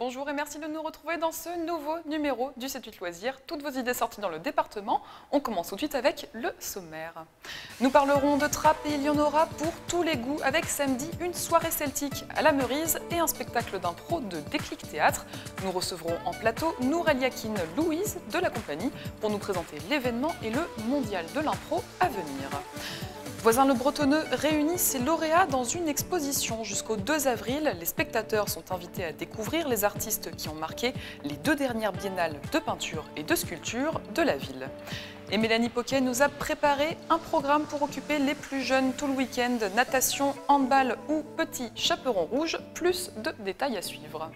Bonjour et merci de nous retrouver dans ce nouveau numéro du 7-8 Loisirs. Toutes vos idées sorties dans le département. On commence tout de suite avec le sommaire. Nous parlerons de trappe et il y en aura pour tous les goûts avec samedi une soirée celtique à la Meurise et un spectacle d'impro de Déclic Théâtre. Nous recevrons en plateau Nour Eliakine Louise de la compagnie pour nous présenter l'événement et le mondial de l'impro à venir. Voisin le Bretonneux réunit ses lauréats dans une exposition jusqu'au 2 avril. Les spectateurs sont invités à découvrir les artistes qui ont marqué les 2 dernières biennales de peinture et de sculpture de la ville. Et Mélanie Poquet nous a préparé un programme pour occuper les plus jeunes tout le week-end. Natation, handball ou petit chaperon rouge, plus de détails à suivre.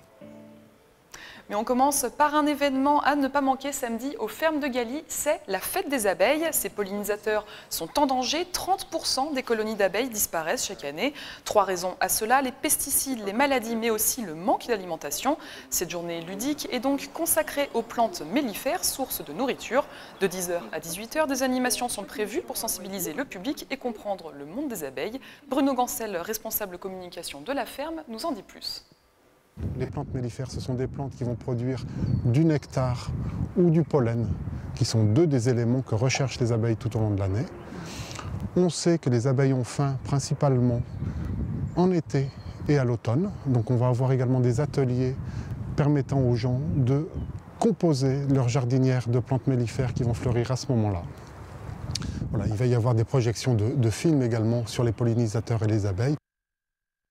Mais on commence par un événement à ne pas manquer samedi aux fermes de Galie, c'est la fête des abeilles. Ces pollinisateurs sont en danger, 30% des colonies d'abeilles disparaissent chaque année. 3 raisons à cela, les pesticides, les maladies, mais aussi le manque d'alimentation. Cette journée ludique est donc consacrée aux plantes mellifères, sources de nourriture. De 10h à 18h, des animations sont prévues pour sensibiliser le public et comprendre le monde des abeilles. Bruno Gancel, responsable communication de la ferme, nous en dit plus. Les plantes mellifères, ce sont des plantes qui vont produire du nectar ou du pollen, qui sont 2 des éléments que recherchent les abeilles tout au long de l'année. On sait que les abeilles ont faim principalement en été et à l'automne. Donc on va avoir également des ateliers permettant aux gens de composer leur jardinière de plantes mellifères qui vont fleurir à ce moment-là. Voilà, il va y avoir des projections de films également sur les pollinisateurs et les abeilles.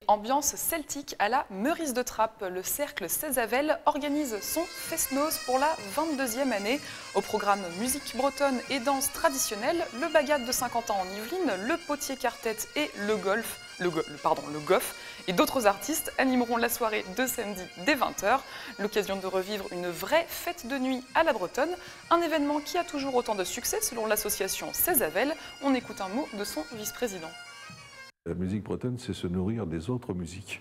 Ambiance celtique à la Meurise de Trappes. Le cercle Césavel organise son Fest-Noz pour la 22e année. Au programme musique bretonne et danse traditionnelle, le Bagad de 50 ans en Yvelines, le Potier Quartet et le Goff et d'autres artistes animeront la soirée de samedi dès 20h. L'occasion de revivre une vraie fête de nuit à la bretonne, un événement qui a toujours autant de succès selon l'association Césavel. On écoute un mot de son vice-président. La musique bretonne, c'est se nourrir des autres musiques.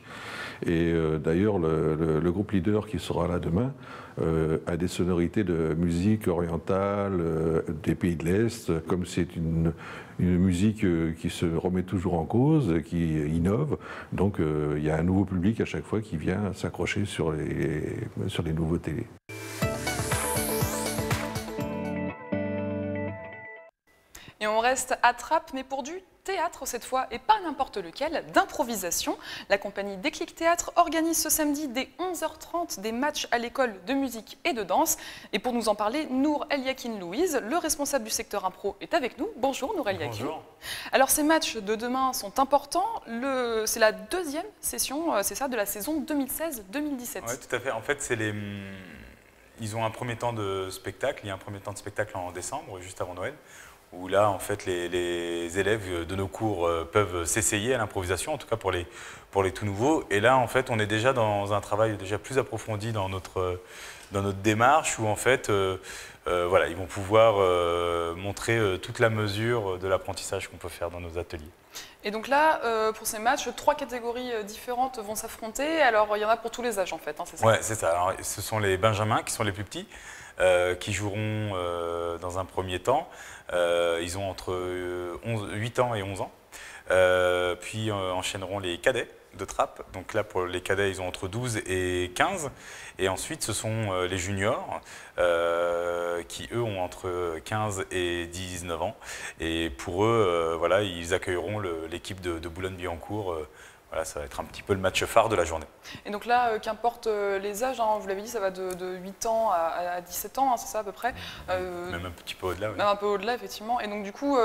Et d'ailleurs, le groupe leader qui sera là demain a des sonorités de musique orientale, des pays de l'Est. Comme c'est une musique qui se remet toujours en cause, qui innove, donc il y a un nouveau public à chaque fois qui vient s'accrocher sur les nouveautés. Et on reste à Trappes, mais pour du théâtre cette fois, et pas n'importe lequel, d'improvisation. La compagnie Déclic Théâtre organise ce samedi dès 11h30 des matchs à l'école de musique et de danse. Et pour nous en parler, Nour Eliakine Louise, le responsable du secteur impro, est avec nous. Bonjour Nour Eliakine. Bonjour. Alors ces matchs de demain sont importants. C'est la 2e session, c'est ça, de la saison 2016-2017. Oui, tout à fait. En fait, ils ont un premier temps de spectacle. Il y a un premier temps de spectacle en décembre, juste avant Noël, où là, en fait, les élèves de nos cours peuvent s'essayer à l'improvisation, en tout cas pour les tout nouveaux. Et là, en fait, on est déjà dans un travail déjà plus approfondi dans notre démarche, où en fait, voilà, ils vont pouvoir montrer toute la mesure de l'apprentissage qu'on peut faire dans nos ateliers. Et donc là, pour ces matchs, 3 catégories différentes vont s'affronter. Alors, il y en a pour tous les âges, en fait, hein, c'est ça? Oui, c'est ça. Alors, ce sont les benjamins qui sont les plus petits, qui joueront dans un premier temps. Ils ont entre 8 ans et 11 ans. Puis enchaîneront les cadets de Trappes. Donc là, pour les cadets, ils ont entre 12 et 15. Et ensuite, ce sont les juniors qui, eux, ont entre 15 et 19 ans. Et pour eux, voilà, ils accueilleront l'équipe de Boulogne-Billancourt. Voilà, ça va être un petit peu le match phare de la journée. Et donc là, qu'importe les âges, hein, vous l'avez dit, ça va de 8 ans à 17 ans, hein, c'est ça à peu près. Même un petit peu au-delà. Oui. Même un peu au-delà, effectivement. Et donc du coup,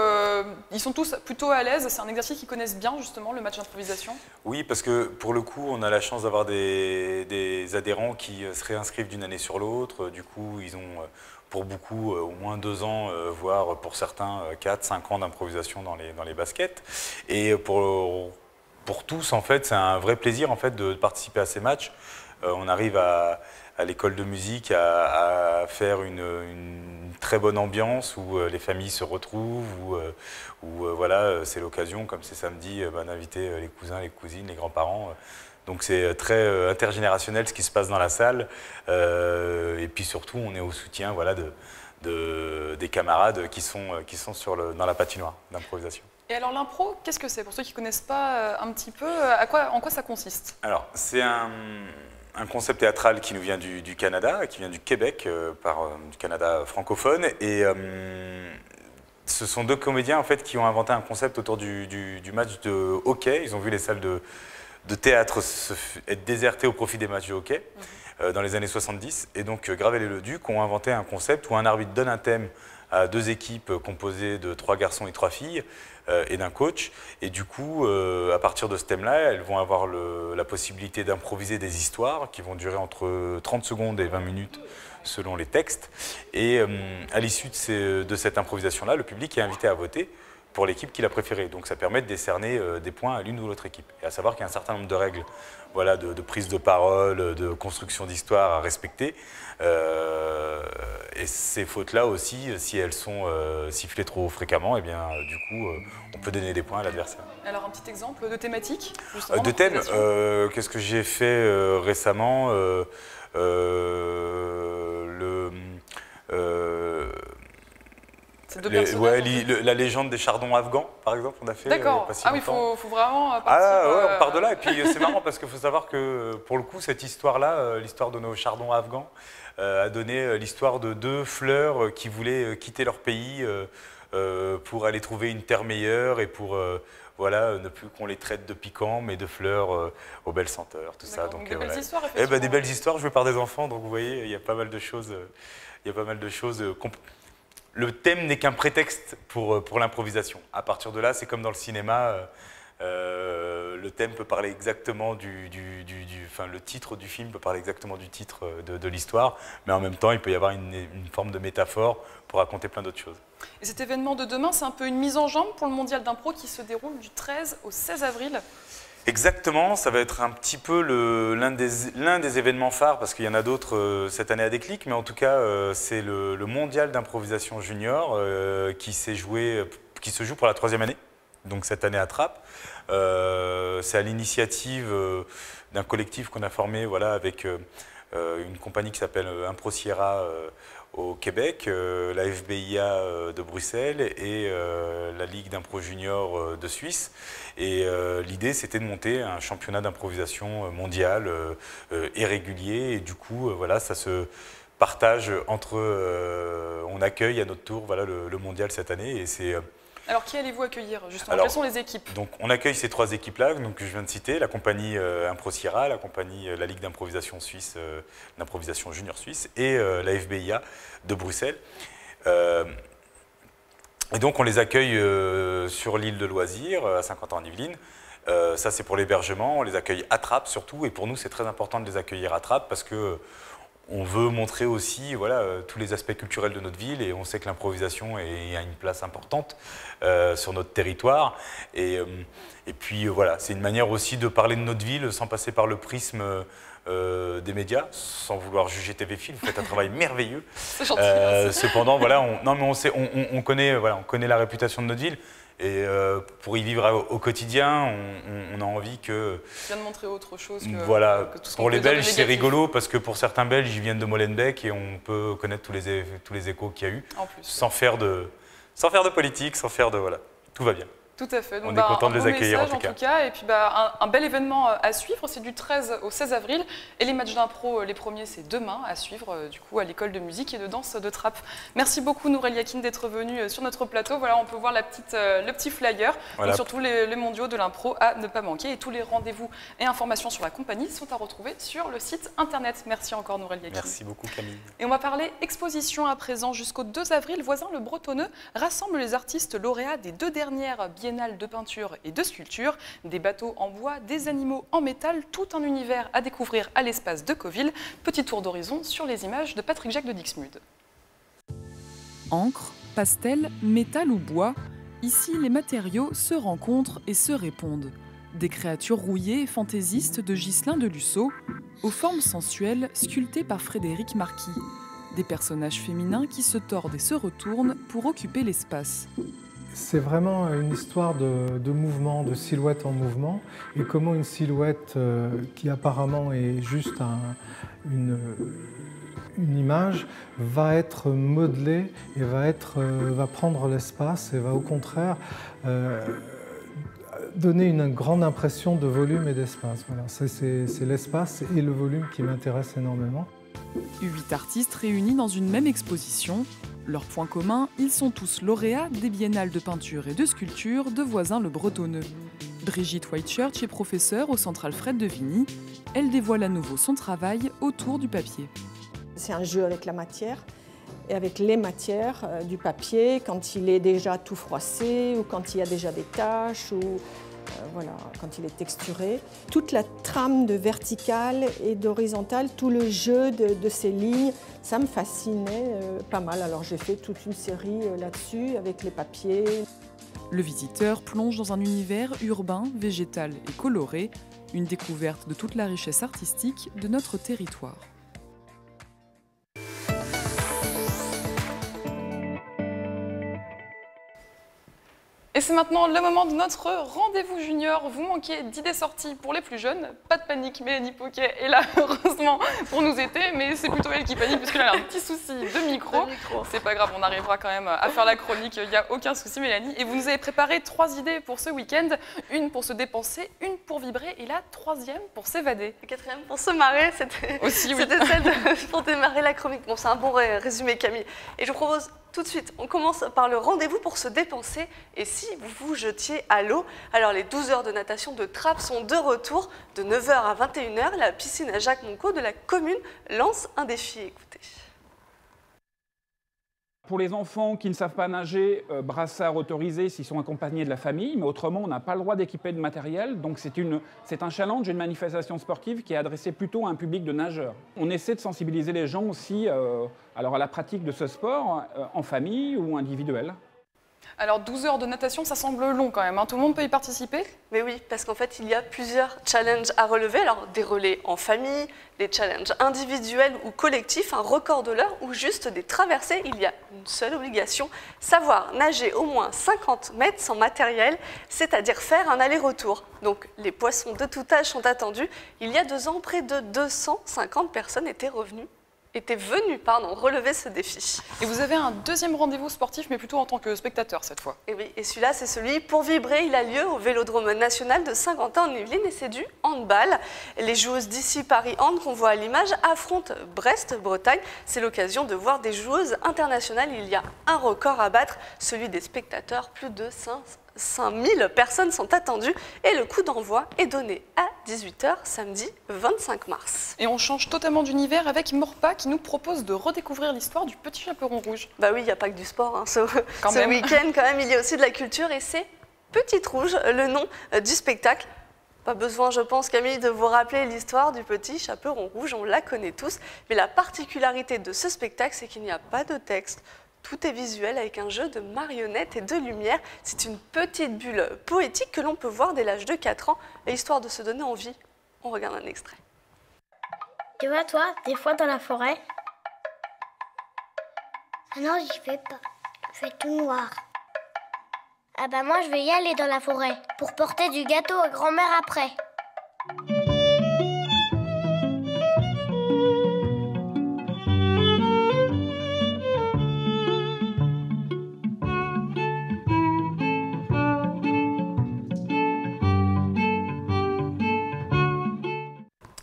ils sont tous plutôt à l'aise. C'est un exercice qu'ils connaissent bien, justement, le match d'improvisation. Oui, parce que pour le coup, on a la chance d'avoir des adhérents qui se réinscrivent d'une année sur l'autre. Du coup, ils ont pour beaucoup au moins 2 ans, voire pour certains 4-5 ans d'improvisation dans les baskets. Et pour tous, en fait, c'est un vrai plaisir en fait, de participer à ces matchs. On arrive à l'école de musique à faire une très bonne ambiance où les familles se retrouvent, où voilà, c'est l'occasion, comme c'est samedi, d'inviter les cousins, les cousines, les grands-parents. Donc c'est très intergénérationnel ce qui se passe dans la salle. Et puis surtout, on est au soutien voilà, des camarades qui sont dans la patinoire d'improvisation. Et alors l'impro, qu'est-ce que c'est? Pour ceux qui ne connaissent pas un petit peu, en quoi ça consiste? Alors, c'est un concept théâtral qui nous vient du Canada, qui vient du Québec, du Canada francophone. Et ce sont deux comédiens en fait, qui ont inventé un concept autour du match de hockey. Ils ont vu les salles de théâtre être désertées au profit des matchs de hockey dans les années 70. Et donc, Gravel et Leduc ont inventé un concept où un arbitre donne un thème à deux équipes composées de 3 garçons et 3 filles et d'un coach. Et du coup, à partir de ce thème-là, elles vont avoir la possibilité d'improviser des histoires qui vont durer entre 30 secondes et 20 minutes selon les textes. Et à l'issue de cette improvisation-là, le public est invité à voter pour l'équipe qu'il a préférée. Donc ça permet de décerner des points à l'une ou l'autre équipe. Et à savoir qu'il y a un certain nombre de règles voilà, de prise de parole, de construction d'histoire à respecter. Et ces fautes-là aussi, si elles sont sifflées trop fréquemment, eh bien, du coup, on peut donner des points à l'adversaire. Alors un petit exemple de thématique de thème, qu'est-ce que j'ai fait récemment la légende des chardons afghans, par exemple, on a fait. D'accord. Ah oui, il faut vraiment partir. Ah ouais, on part de là. Et puis c'est marrant parce qu'il faut savoir que pour le coup, cette histoire-là, l'histoire de nos chardons afghans, a donné l'histoire de 2 fleurs qui voulaient quitter leur pays pour aller trouver une terre meilleure et pour voilà, ne plus qu'on les traite de piquants, mais de fleurs aux belles senteurs, tout ça. Donc des belles histoires, effectivement. Des belles histoires jouées par des enfants. Donc vous voyez, il y a pas mal de choses. Le thème n'est qu'un prétexte pour l'improvisation. À partir de là, c'est comme dans le cinéma, le thème peut parler exactement le titre du film peut parler exactement du titre de l'histoire, mais en même temps, il peut y avoir une forme de métaphore pour raconter plein d'autres choses. Et cet événement de demain, c'est un peu une mise en jambe pour le mondial d'impro qui se déroule du 13 au 16 avril. Exactement, ça va être un petit peu l'un des événements phares, parce qu'il y en a d'autres cette année à Déclic, mais en tout cas, c'est le mondial d'improvisation junior qui se joue pour la 3e année, donc cette année à Trappes. C'est à l'initiative d'un collectif qu'on a formé voilà, avec une compagnie qui s'appelle Impro Sierra au Québec, la FBIA de Bruxelles et la Ligue d'impro junior de Suisse. Et l'idée, c'était de monter un championnat d'improvisation mondial et régulier. Et du coup, voilà, ça se partage entre... on accueille à notre tour voilà, le mondial cette année. Et c'est... Alors, qui allez-vous accueillir justement? Quelles sont les équipes? Donc, on accueille ces 3 équipes-là que je viens de citer, la compagnie Impro Sierra, la Ligue d'improvisation suisse, d'improvisation junior suisse, et la FBIA de Bruxelles. Et donc, on les accueille sur l'île de loisirs, à Saint-Quentin-en-Yvelines. Ça, c'est pour l'hébergement. On les accueille à Trappes surtout. Et pour nous, c'est très important de les accueillir à Trappes parce que on veut montrer aussi voilà, tous les aspects culturels de notre ville et on sait que l'improvisation a une place importante sur notre territoire. Et puis voilà, c'est une manière aussi de parler de notre ville sans passer par le prisme des médias, sans vouloir juger TV Film. Vous faites un travail merveilleux. C'est gentil. Cependant, voilà, on connaît la réputation de notre ville. Et pour y vivre au quotidien, on a envie que... Je viens de montrer autre chose que... Voilà, que tout ce pour les Belges, c'est rigolo parce que pour certains Belges, ils viennent de Molenbeek et on peut connaître tous les échos qu'il y a eu. En plus. Sans faire de politique, voilà, tout va bien. Tout à fait. Donc, on est content de les accueillir en tout cas. Et puis un bel événement à suivre, c'est du 13 au 16 avril. Et les matchs d'impro, les premiers, c'est demain à suivre du coup à l'école de musique et de danse de Trappes. Merci beaucoup Nourel Yakin d'être venu sur notre plateau. Voilà, on peut voir le petit flyer. Voilà. Donc, surtout les mondiaux de l'impro à ne pas manquer. Et tous les rendez-vous et informations sur la compagnie sont à retrouver sur le site internet. Merci encore Nourel Yakin. Merci beaucoup Camille. Et on va parler exposition à présent jusqu'au 2 avril. Voisin le Bretonneux rassemble les artistes lauréats des 2 dernières biennales de peinture et de sculpture, des bateaux en bois, des animaux en métal, tout un univers à découvrir à l'espace de Coville. Petit tour d'horizon sur les images de Patrick Jacques de Dixmude. Encre, pastel, métal ou bois, ici les matériaux se rencontrent et se répondent. Des créatures rouillées et fantaisistes de Ghislain de Lussault, aux formes sensuelles sculptées par Frédéric Marquis. Des personnages féminins qui se tordent et se retournent pour occuper l'espace. C'est vraiment une histoire de mouvement, de silhouette en mouvement, et comment une silhouette qui apparemment est juste une une image va être modelée et va prendre l'espace et va au contraire donner une grande impression de volume et d'espace. Voilà, c'est l'espace et le volume qui m'intéressent énormément. 8 artistes réunis dans une même exposition. Leur point commun, ils sont tous lauréats des biennales de peinture et de sculpture de Voisins-le-Bretonneux. Brigitte Whitechurch est professeure au Centre Alfred de Vigny. Elle dévoile à nouveau son travail autour du papier. C'est un jeu avec la matière et avec les matières du papier quand il est déjà tout froissé ou quand il y a déjà des taches ou voilà, quand il est texturé. Toute la trame de verticale et d'horizontale, tout le jeu de ces lignes, ça me fascinait pas mal. Alors j'ai fait toute une série là-dessus avec les papiers. Le visiteur plonge dans un univers urbain, végétal et coloré, une découverte de toute la richesse artistique de notre territoire. Et c'est maintenant le moment de notre rendez-vous junior. Vous manquez d'idées sorties pour les plus jeunes. Pas de panique, Mélanie Poquet est là heureusement pour nous aider, mais c'est plutôt elle qui panique puisqu'elle a un petit souci de micro. C'est pas grave, on arrivera quand même à faire la chronique, il n'y a aucun souci Mélanie. Et vous nous avez préparé 3 idées pour ce week-end. Une pour se dépenser, une pour vibrer et la 3e pour s'évader. La 4e pour se marrer, c'était aussi, oui. celle pour démarrer la chronique. Bon, c'est un bon résumé Camille. Et je vous propose tout de suite, on commence par le rendez-vous pour se dépenser. Et si vous vous jetiez à l'eau, alors les 12 heures de natation de Trappes sont de retour. De 9h à 21h, la piscine à Jacques-Moncaut de la commune lance un défi. Écoutez. Pour les enfants qui ne savent pas nager, brassard autorisé s'ils sont accompagnés de la famille, mais autrement, on n'a pas le droit d'équiper de matériel. Donc c'est un challenge, une manifestation sportive qui est adressée plutôt à un public de nageurs. On essaie de sensibiliser les gens aussi à la pratique de ce sport en famille ou individuel. Alors 12 heures de natation, ça semble long quand même, hein. Tout le monde peut y participer? Mais oui, parce qu'en fait, il y a plusieurs challenges à relever. Alors des relais en famille, des challenges individuels ou collectifs, un record de l'heure ou juste des traversées. Il y a une seule obligation, savoir nager au moins 50 mètres sans matériel, c'est-à-dire faire un aller-retour. Donc les poissons de tout âge sont attendus. Il y a 2 ans, près de 250 personnes étaient venues relever ce défi. Et vous avez un 2e rendez-vous sportif, mais plutôt en tant que spectateur cette fois. Et oui, et celui-là, c'est celui pour vibrer. Il a lieu au Vélodrome national de Saint-Quentin en Yvelines et c'est du handball. Les joueuses d'ici Paris Hand qu'on voit à l'image affrontent Brest, Bretagne. C'est l'occasion de voir des joueuses internationales. Il y a un record à battre, celui des spectateurs. Plus de 5000 personnes sont attendues et le coup d'envoi est donné à 18h samedi 25 mars. Et on change totalement d'univers avec Morpa qui nous propose de redécouvrir l'histoire du Petit Chaperon Rouge. Bah oui, il n'y a pas que du sport, hein. Ce week-end quand même, il y a aussi de la culture et c'est Petite Rouge, le nom du spectacle. Pas besoin, je pense, Camille, de vous rappeler l'histoire du Petit Chaperon Rouge, on la connaît tous. Mais la particularité de ce spectacle, c'est qu'il n'y a pas de texte. Tout est visuel avec un jeu de marionnettes et de lumière. C'est une petite bulle poétique que l'on peut voir dès l'âge de 4 ans. Et histoire de se donner envie, on regarde un extrait. Tu vois, toi, des fois dans la forêt? Ah non, j'y vais pas. Il fait tout noir. Ah bah moi, je vais y aller dans la forêt pour porter du gâteau à grand-mère après.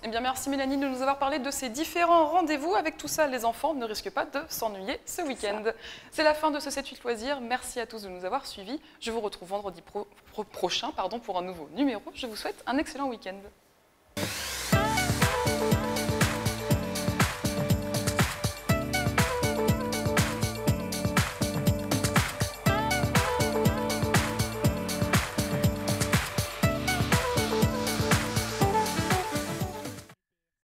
Eh bien, merci Mélanie de nous avoir parlé de ces différents rendez-vous. Avec tout ça, les enfants ne risquent pas de s'ennuyer ce week-end. C'est la fin de ce 7-8 loisirs. Merci à tous de nous avoir suivis. Je vous retrouve vendredi prochain pour un nouveau numéro. Je vous souhaite un excellent week-end.